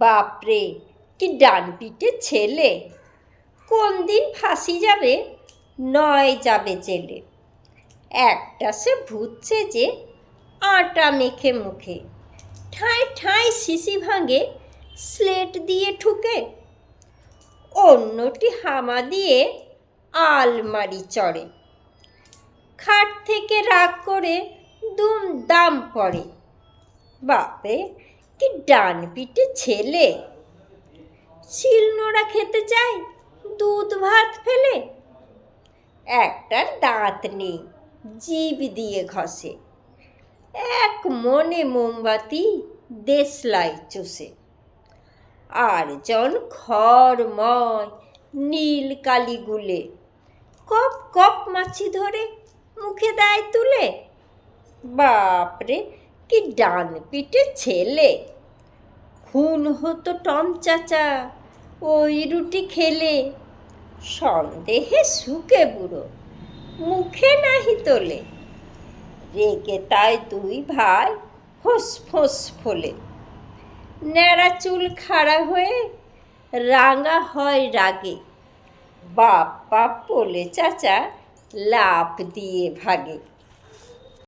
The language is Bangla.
বাপরে, কি ডান পিটে ছেলে! কোন দিন ফাঁসি যাবে নয় যাবে জেলে। একটা সে ভুতছে যে আটা মেখে মুখে, ঠাঁই ঠাঁই শিশি ভাঙে স্লেট দিয়ে ঠুকে। অন্যটি হামা দিয়ে আলমারি চড়ে, খাট থেকে রাগ করে দুম দাম পড়ে। বাপে, কি ডান পিটে ছেলে! শিলনোড়া খেতে চায় দুধ ভাত ফেলে। একটার দাঁত নেই, জিভ দিয়ে ঘষে, এক মনে মোমবাতি দেশলাই চষে। আর জন খড়ময় নীল কালি গুলে, কপ কপ মাছি ধরে মুখে দেয় তুলে। বাপরে, কি ডান পিটে ছেলে! খুন হতো টম চাচা ওই রুটি খেলে। সন্দেহে শুকে বুড়ো, মুখে নাহি তোলে। রেগে তাই দুই ভাই হোঁস ফোলে। ন্যাড়া চুল খাড়া হয়ে রাঙা হয় রাগে। বাপ বাপ বলে চাচা লাফ দিয়ে ভাগে।